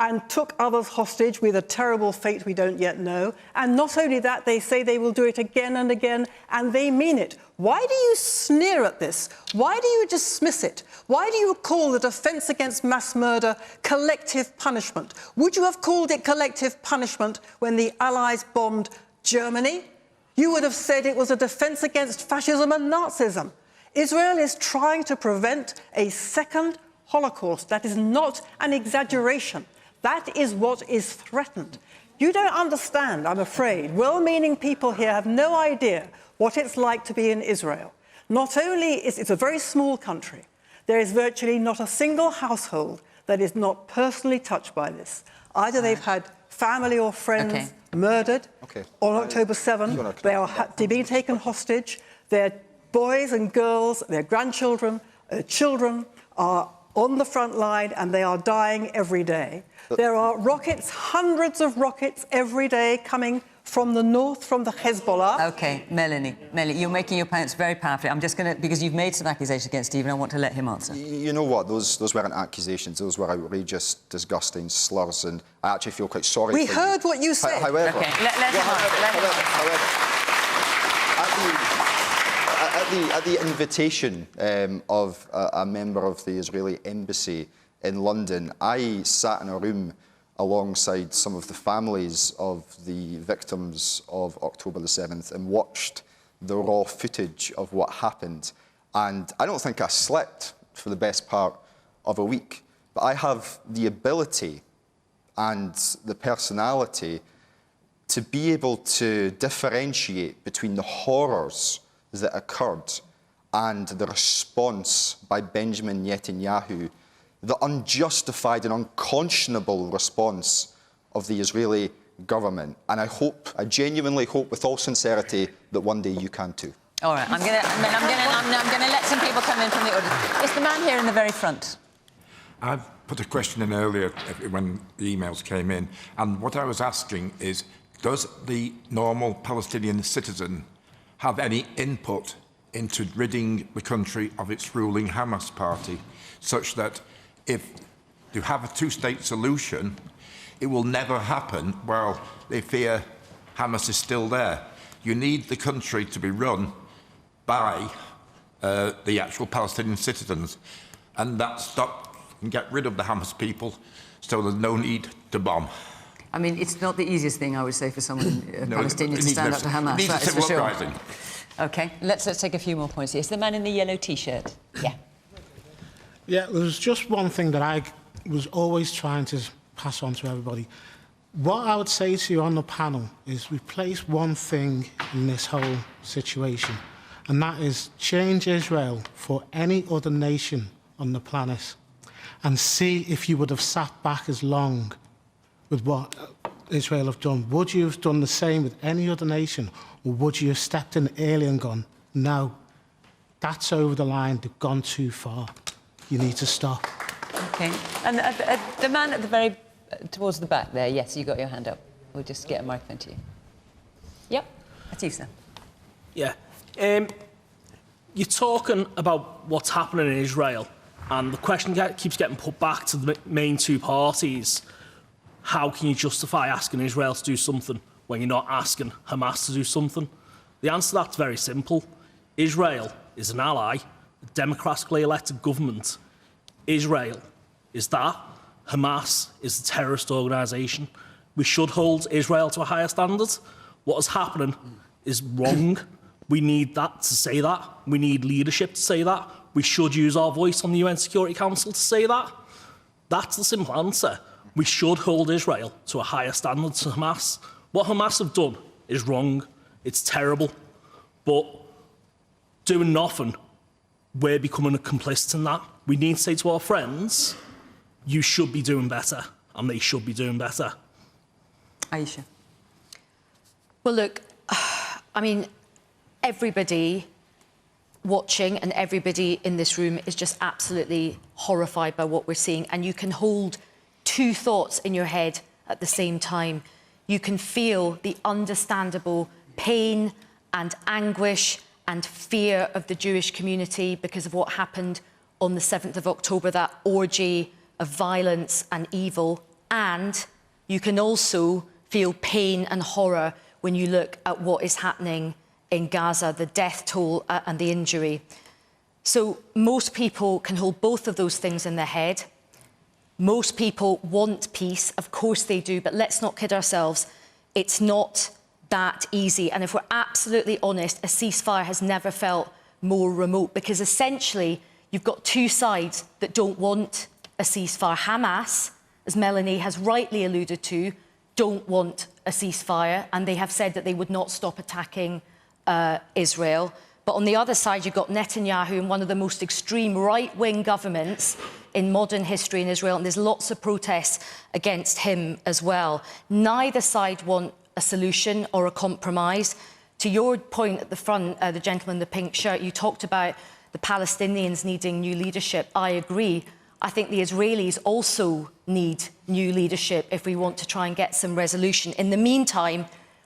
and took others hostage with a terrible fate we don't yet know? And not only that, they say they will do it again and again, and they mean it. Why do you sneer at this? Why do you dismiss it? Why do you call the defence against mass murder collective punishment? Would you have called it collective punishment when the Allies bombed Germany? You would have said it was a defence against fascism and Nazism. Israel is trying to prevent a second Holocaust. That is not an exaggeration. That is what is threatened. You don't understand, I'm afraid. Well-meaning people here have no idea what it's like to be in Israel. Not only is it a very small country, there is virtually not a single household that is not personally touched by this. Either they've had family or friends murdered on October 7th, they're being taken hostage, their boys and girls, their grandchildren, children are on the front line and they are dying every day. There are rockets, hundreds of rockets every day coming from the north, from the Hezbollah. OK, Melanie, you're making your points very powerfully. I'm just going to, because you've made some accusations against Stephen, I want to let him answer. You know what? Those weren't accusations. Those were outrageous, disgusting slurs, and I actually feel quite sorry We heard what you said. However, OK, let him answer. at the invitation of a member of the Israeli embassy in London, I sat in a room alongside some of the families of the victims of October the 7th and watched the raw footage of what happened. And I don't think I slept for the best part of a week, but I have the ability and the personality to be able to differentiate between the horrors that occurred and the response by Benjamin Netanyahu, the unjustified and unconscionable response of the Israeli government. And I genuinely hope with all sincerity that one day you can too. All right, I'm gonna let some people come in from the audience. It's the man here in the very front. I've put a question in earlier when the emails came in, and what I was asking is, does the normal Palestinian citizen have any input into ridding the country of its ruling Hamas party, such that if you have a two-state solution, it will never happen while they fear Hamas is still there? You need the country to be run by the actual Palestinian citizens, and that stop and get rid of the Hamas people, so there's no need to bomb. I mean, it's not the easiest thing, I would say, for someone Palestinian to stand up to Hamas. It needs a civil uprising. OK, let's take a few more points here. It's the man in the yellow T-shirt. Yeah. Yeah, there's just one thing that I was always trying to pass on to everybody. What I would say to you on the panel is replace one thing in this whole situation, and that is change Israel for any other nation on the planet, and see if you would have sat back as long with what Israel have done. Would you have done the same with any other nation, or would you have stepped in early and gone, no, that's over the line, they've gone too far, you need to stop? OK. And the man at the very... towards the back there, yes, you got your hand up. We'll just get a microphone to you. Yep, that's you, sir. Yeah. You're talking about what's happening in Israel, and the question keeps getting put back to the main two parties. How can you justify asking Israel to do something when you're not asking Hamas to do something? The answer to that's very simple. Israel is an ally, a democratically elected government. Israel is that. Hamas is a terrorist organisation. We should hold Israel to a higher standard. What is happening is wrong. We need that to say that. We need leadership to say that. We should use our voice on the UN Security Council to say that. That's the simple answer. We should hold Israel to a higher standard to Hamas. What Hamas have done is wrong. It's terrible. But doing nothing, we're becoming a complicit in that. We need to say to our friends, you should be doing better, and they should be doing better. Ayesha. Well, look, I mean, everybody watching and everybody in this room is just absolutely horrified by what we're seeing, and you can hold two thoughts in your head at the same time. You can feel the understandable pain and anguish and fear of the Jewish community because of what happened on the 7th of October, that orgy of violence and evil, and you can also feel pain and horror when you look at what is happening in Gaza, the death toll and the injury. So most people can hold both of those things in their head. Most people want peace, of course they do, but let's not kid ourselves, it's not that easy. And if we're absolutely honest, a ceasefire has never felt more remote, because essentially you've got two sides that don't want a ceasefire. Hamas, as Melanie has rightly alluded to, don't want a ceasefire, and they have said that they would not stop attacking Israel. But on the other side, you've got Netanyahu, in one of the most extreme right-wing governments in modern history in Israel, and there's lots of protests against him as well. Neither side want a solution or a compromise. To your point at the front, the gentleman in the pink shirt, you talked about the Palestinians needing new leadership. I agree. I think the Israelis also need new leadership if we want to try and get some resolution. In the meantime,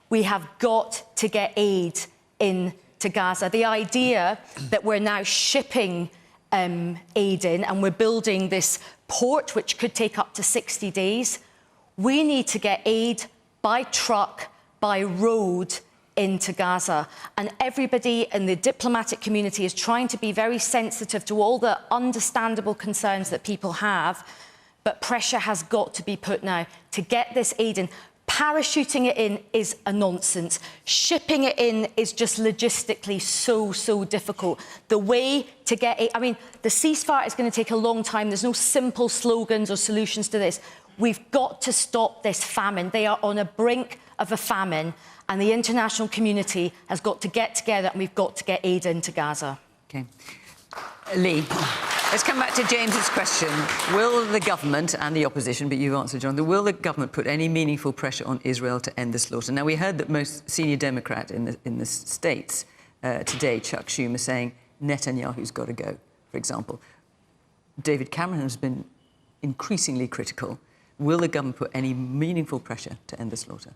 we have got to get aid into Gaza. The idea that we're now shipping aid in and we're building this port, which could take up to 60 days, we need to get aid by truck, by road, into Gaza. And everybody in the diplomatic community is trying to be very sensitive to all the understandable concerns that people have, but pressure has got to be put now to get this aid in. Parachuting it in is a nonsense. Shipping it in is just logistically so difficult. The way to get it, I mean, the ceasefire is going to take a long time. There's no simple slogans or solutions to this. We've got to stop this famine. They are on a brink of a famine, and the international community has got to get together, and we've got to get aid into Gaza. OK. Lee. Let's come back to James's question. Will the government and the opposition, but you've answered, John, will the government put any meaningful pressure on Israel to end the slaughter? Now, we heard that most senior Democrat in the States today, Chuck Schumer, saying Netanyahu's got to go, for example. David Cameron has been increasingly critical. Will the government put any meaningful pressure to end the slaughter?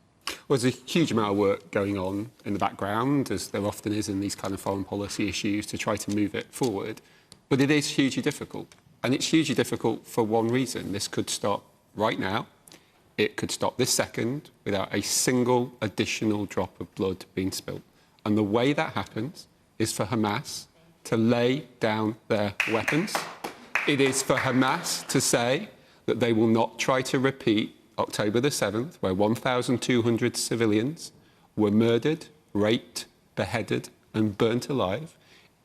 Well, there's a huge amount of work going on in the background, as there often is in these kind of foreign policy issues, to try to move it forward. But it is hugely difficult. And it's hugely difficult for one reason. This could stop right now. It could stop this second without a single additional drop of blood being spilled. And the way that happens is for Hamas to lay down their weapons. It is for Hamas to say that they will not try to repeat October the 7th, where 1,200 civilians were murdered, raped, beheaded and burnt alive.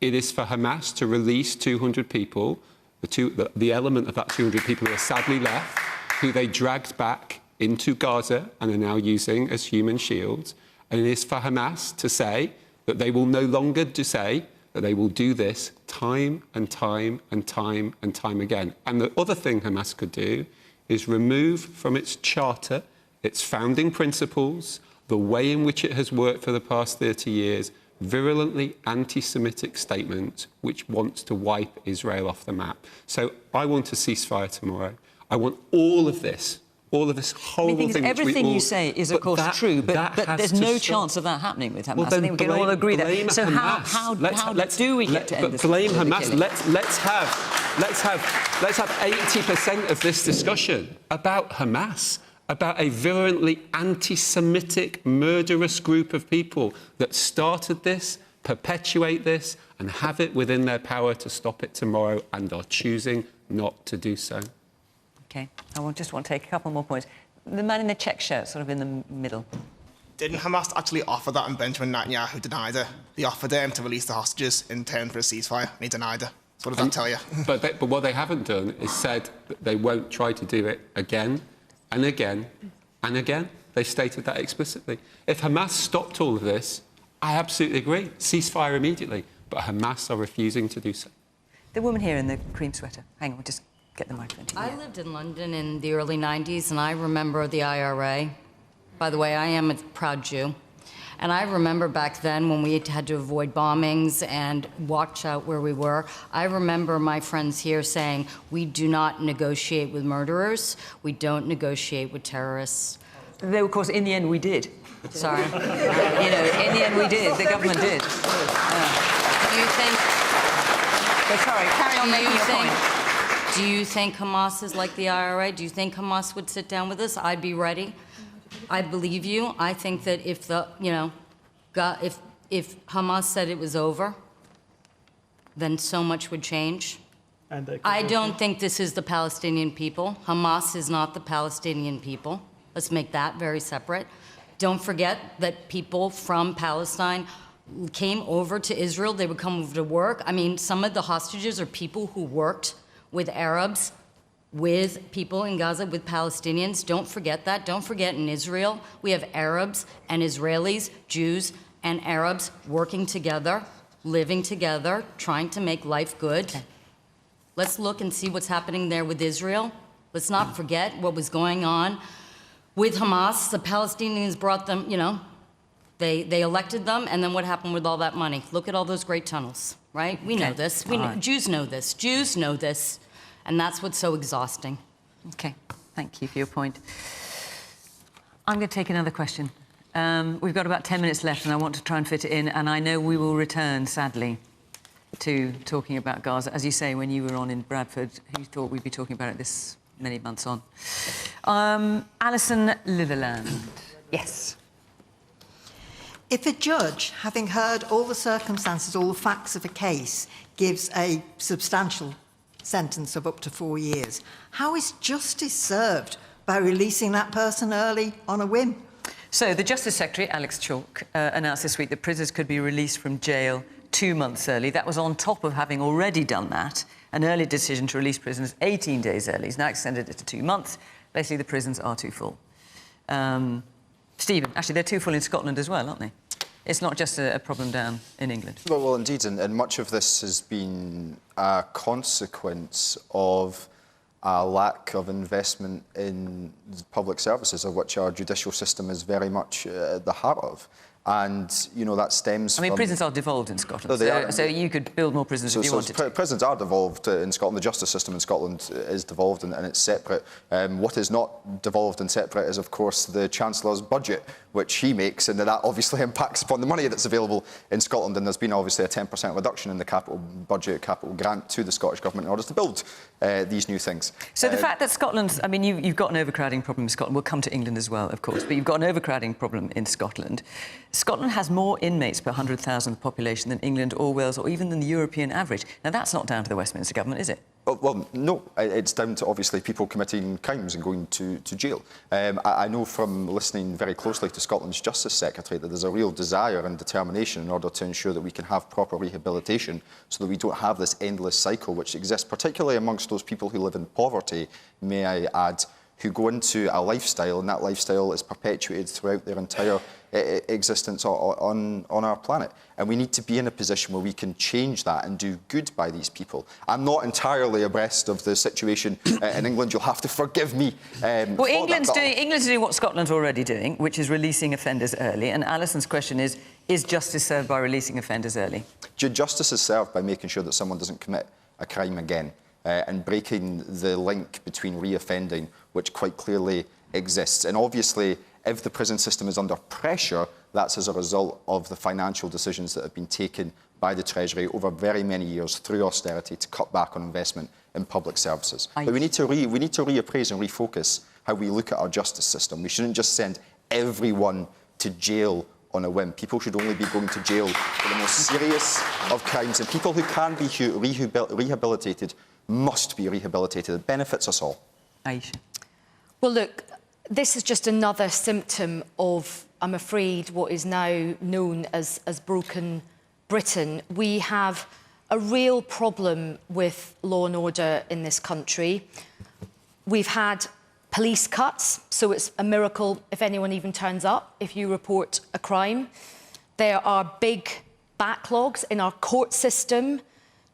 It is for Hamas to release 200 people, the element of that 200 people who are sadly left, who they dragged back into Gaza and are now using as human shields. And it is for Hamas to say that they will no longer say that they will do this time and time and time and time again. And the other thing Hamas could do is remove from its charter, its founding principles, the way in which it has worked for the past 30 years, virulently anti-Semitic statements which wants to wipe Israel off the map. So I want a ceasefire tomorrow. I want all of this horrible thing. Everything you say is, of course, true, but there's no chance of that happening with Hamas. Well, I think we can all agree that. So how do we get to end this? Blame Hamas. Let's have 80% of this discussion about Hamas, about a virulently anti-Semitic, murderous group of people that started this, perpetuate this, and have it within their power to stop it tomorrow, and are choosing not to do so. OK. I just want to take a couple more points. The man in the check shirt, sort of in the middle. Didn't Hamas actually offer that, and Benjamin Netanyahu denied it? They offered him to release the hostages in turn for a ceasefire, and he denied it. So what does that tell you? But what they haven't done is said that they won't try to do it again and again and again. They stated that explicitly. If Hamas stopped all of this, I absolutely agree. Ceasefire immediately. But Hamas are refusing to do so. The woman here in the cream sweater. Hang on, we'll just get the microphone to you. I lived in London in the early 90s, and I remember the IRA. By the way, I am a proud Jew. And I remember back then when we had to avoid bombings and watch out where we were. I remember my friends here saying, we do not negotiate with murderers. We don't negotiate with terrorists. Though, of course, in the end, we did. Sorry. In the end, we did. The government did. Do you think... Sorry, carry on making your point. Do you think Hamas is like the IRA? Do you think Hamas would sit down with us? I'd be ready. I believe you. I think that if if Hamas said it was over, then so much would change. I don't think this is the Palestinian people. Hamas is not the Palestinian people. Let's make that very separate. Don't forget that people from Palestine came over to Israel. They would come over to work. I mean, some of the hostages are people who worked with Arabs, with people in Gaza, with Palestinians. Don't forget that. Don't forget in Israel, we have Arabs and Israelis, Jews and Arabs working together, living together, trying to make life good. Okay. Let's look and see what's happening there with Israel. Let's not forget what was going on with Hamas. The Palestinians brought them, they elected them, and then what happened with all that money? Look at all those great tunnels, right? We know this. Jews know this. Jews know this. And that's what's so exhausting. OK, thank you for your point. I'm going to take another question. We've got about 10 minutes left, and I want to try and fit it in. And I know we will return, sadly, to talking about Gaza. As you say, when you were on in Bradford, you thought we'd be talking about it this many months on. Alison Litherland. Yes. If a judge, having heard all the circumstances, all the facts of a case, gives a substantial sentence of up to 4 years, how is justice served by releasing that person early on a whim? So the Justice Secretary, Alex Chalk, announced this week that prisoners could be released from jail 2 months early. That was on top of having already done that, an early decision to release prisoners 18 days early. He's now extended it to 2 months. Basically, the prisons are too full. Stephen, actually, they're too full in Scotland as well, aren't they? It's not just a problem down in England. Well, indeed, and much of this has been a consequence of a lack of investment in public services, of which our judicial system is very much at the heart of. And, you know, that stems from... prisons are devolved in Scotland, so you could build more prisons if you wanted to. Prisons are devolved in Scotland. The justice system in Scotland is devolved and it's separate. What is not devolved and separate is, of course, the Chancellor's budget, which he makes, and that obviously impacts upon the money that's available in Scotland. And there's been obviously a 10% reduction in the capital budget, capital grant to the Scottish Government in order to build these new things. So the fact that Scotland, I mean, you've got an overcrowding problem in Scotland. We'll come to England as well, of course, but you've got an overcrowding problem in Scotland. Scotland has more inmates per 100,000 population than England or Wales or even than the European average. Now, that's not down to the Westminster government, is it? Well, no. It's down to, obviously, people committing crimes and going to jail. I know from listening very closely to Scotland's Justice Secretary that there's a real desire and determination in order to ensure that we can have proper rehabilitation so that we don't have this endless cycle which exists, particularly amongst those people who live in poverty, may I add, who go into a lifestyle, and that lifestyle is perpetuated throughout their entire existence on our planet. And we need to be in a position where we can change that and do good by these people. I'm not entirely abreast of the situation in England. You'll have to forgive me. Well, England's doing what Scotland's already doing, which is releasing offenders early. And Alison's question is justice served by releasing offenders early? Justice is served by making sure that someone doesn't commit a crime again. And breaking the link between reoffending, which quite clearly exists. And obviously, if the prison system is under pressure, that's as a result of the financial decisions that have been taken by the Treasury over very many years through austerity to cut back on investment in public services. But we need to reappraise and refocus how we look at our justice system. We shouldn't just send everyone to jail on a whim. People should only be going to jail for the most serious of crimes, and people who can be rehabilitated must be rehabilitated. It benefits us all. Ayesha. Well, look, this is just another symptom of, I'm afraid, what is now known as broken Britain. We have a real problem with law and order in this country. We've had police cuts, so it's a miracle if anyone even turns up if you report a crime. There are big backlogs in our court system.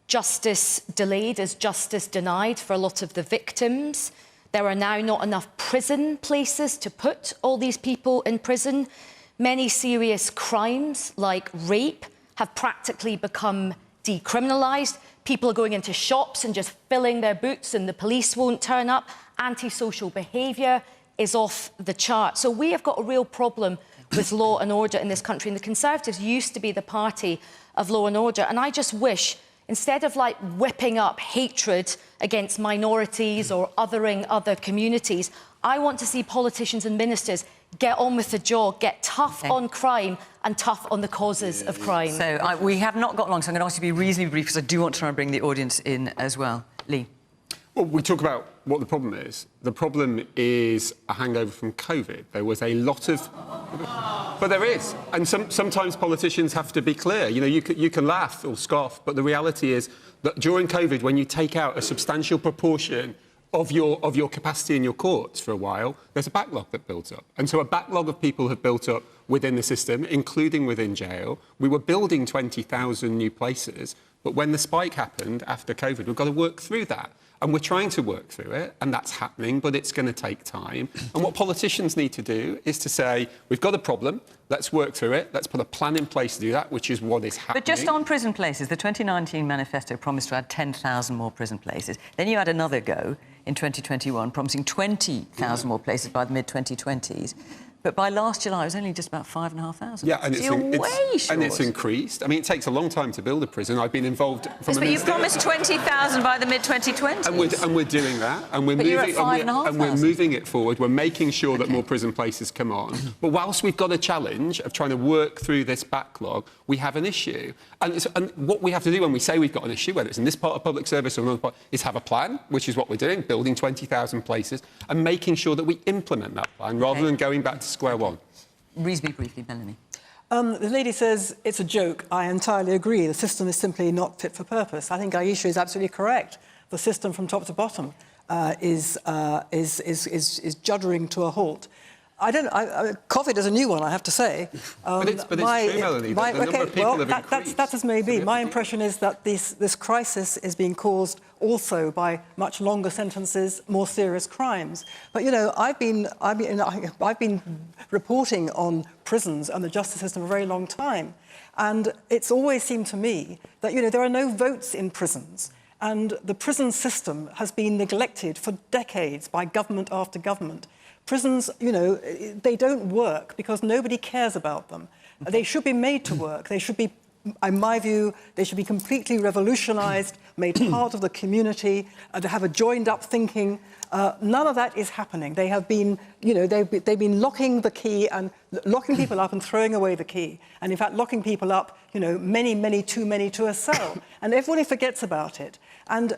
Justice delayed is justice denied for a lot of the victims. There are now not enough prison places to put all these people in prison. Many serious crimes, like rape, have practically become decriminalised. People are going into shops and just filling their boots and the police won't turn up. Antisocial behaviour is off the chart. So we have got a real problem with law and order in this country. And the Conservatives used to be the party of law and order. And I just wish, instead of like whipping up hatred against minorities or othering other communities, I want to see politicians and ministers get on with the job, get tough on crime and tough on the causes of crime. So we have not got long, so I'm going to ask you to be reasonably brief because I do want to try and bring the audience in as well. Lee. Well, we talk about what the problem is. The problem is a hangover from COVID. There was a lot of... But there is. And sometimes politicians have to be clear. You know, you can laugh or scoff, but the reality is that during COVID, when you take out a substantial proportion of your capacity in your courts for a while, there's a backlog that builds up. And so a backlog of people have built up within the system, including within jail. We were building 20,000 new places, but when the spike happened after COVID, we've got to work through that. And we're trying to work through it, and that's happening, but it's going to take time. And what politicians need to do is to say, we've got a problem, let's work through it, let's put a plan in place to do that, which is what is happening. But just on prison places, the 2019 manifesto promised to add 10,000 more prison places. Then you had another go in 2021, promising 20,000 more places by the mid-2020s. But by last July, it was only just about 5,500. Yeah, and it's increased. I mean, it takes a long time to build a prison. I've been involved from yes, but you promised 20,000 by the mid-2020s. And we're doing that. And we're moving it forward. We're making sure that more prison places come on. But whilst we've got a challenge of trying to work through this backlog, we have an issue. And what we have to do when we say we've got an issue, whether it's in this part of public service or another part, is have a plan, which is what we're doing, building 20,000 places, and making sure that we implement that plan rather than going back to square one. Reasonably briefly, Melanie. The lady says it's a joke. I entirely agree. The system is simply not fit for purpose. I think Ayesha is absolutely correct. The system from top to bottom is juddering to a halt. COVID is a new one, I have to say. But it's true, Melanie. The number of people have increased. That's as may be. My impression is that this crisis is being caused also by much longer sentences, more serious crimes. But you know, I've been reporting on prisons and the justice system for a very long time, and it's always seemed to me that there are no votes in prisons. And the prison system has been neglected for decades by government after government. Prisons, they don't work because nobody cares about them. They should be made to work. They should be, in my view, they should be completely revolutionised, made part of the community, to have a joined-up thinking. None of that is happening. They have been, they've been locking the key and locking people up and throwing away the key. And in fact, locking people up, many, too many to a cell. And everybody forgets about it. And,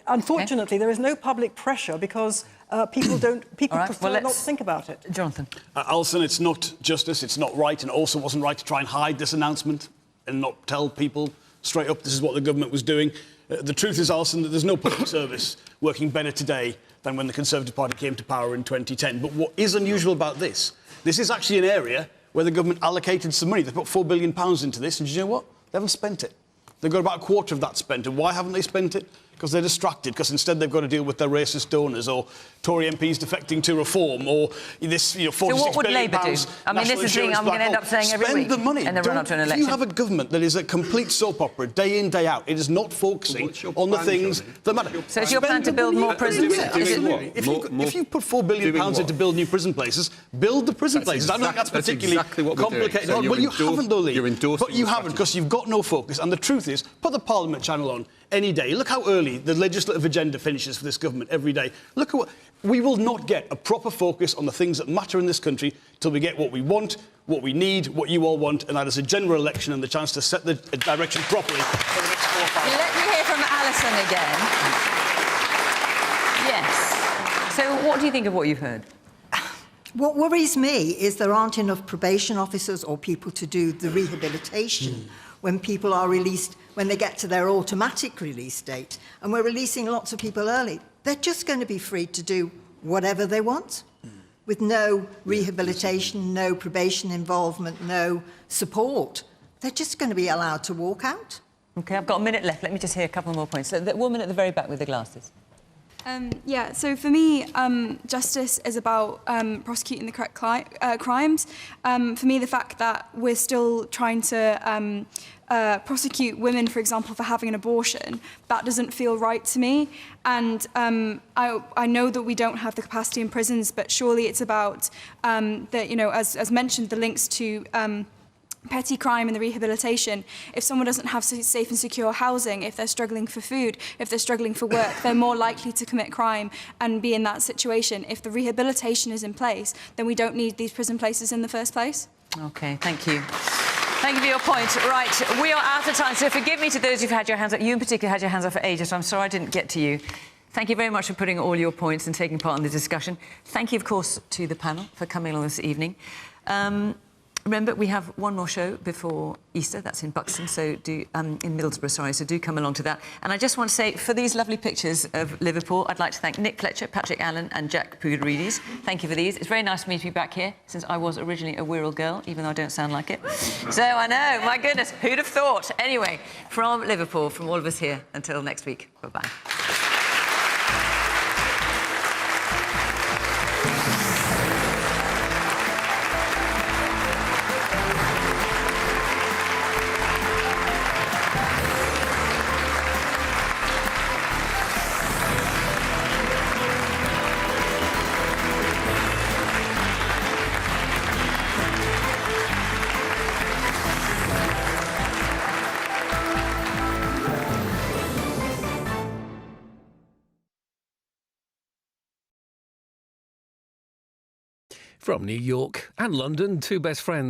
unfortunately, there is no public pressure because people prefer not to think about it. Jonathan. Alison, it's not justice, it's not right, and also wasn't right to try and hide this announcement and not tell people straight up this is what the government was doing. The truth is, Alison, that there's no public service working better today than when the Conservative Party came to power in 2010. But what is unusual about this is actually an area where the government allocated some money. They put £4 billion into this, and do you know what? They haven't spent it. They've got about a quarter of that spent. And why haven't they spent it? Because they're distracted, because instead they've got to deal with their racist donors or Tory MPs defecting to reform or this, £46 so what would billion Labour do? I mean, this is the thing I'm going to end up saying every week. Spend the money. And then run up to an election. If you have a government that is a complete soap opera, day in, day out, it is not focusing on the things that matter. So is your plan to build more prisons? Absolutely. If you put £4 billion into build new prison places, build the prison places. I don't think that's particularly complicated. Well, you haven't, though, Lee. But you haven't, because you've got no focus. And the truth is, put the Parliament channel on any day. Look how early the legislative agenda finishes for this government every day. Look at what... We will not get a proper focus on the things that matter in this country till we get what we want, what we need, what you all want, and that is a general election and the chance to set the direction properly for the next 4 or 5 years. Let me hear from Alison again. Yes. So what do you think of what you've heard? What worries me is there aren't enough probation officers or people to do the rehabilitation when people are released, when they get to their automatic release date. And we're releasing lots of people early. They're just going to be free to do whatever they want with no rehabilitation, no probation involvement, no support. They're just going to be allowed to walk out. OK, I've got a minute left. Let me just hear a couple more points. So the woman at the very back with the glasses. Yeah, so for me, justice is about prosecuting the correct crimes. For me, the fact that we're still trying to prosecute women, for example, for having an abortion, that doesn't feel right to me. And I know that we don't have the capacity in prisons, but surely it's about, as mentioned, the links to petty crime and the rehabilitation. If someone doesn't have safe and secure housing, if they're struggling for food, if they're struggling for work, they're more likely to commit crime and be in that situation. If the rehabilitation is in place, then we don't need these prison places in the first place. OK, thank you. Thank you for your point. Right, we are out of time, so forgive me to those who've had your hands up. You in particular had your hands up for ages, so I'm sorry I didn't get to you. Thank you very much for putting all your points and taking part in the discussion. Thank you, of course, to the panel for coming along this evening. Remember, we have one more show before Easter. That's in Buxton, so in Middlesbrough, sorry, so do come along to that. And I just want to say, for these lovely pictures of Liverpool, I'd like to thank Nick Fletcher, Patrick Allen and Jack Poudrides. Thank you for these. It's very nice for me to be back here, since I was originally a Wirral girl, even though I don't sound like it. So I know, my goodness, who'd have thought? Anyway, from Liverpool, from all of us here, until next week, bye-bye. From New York and London, two best friends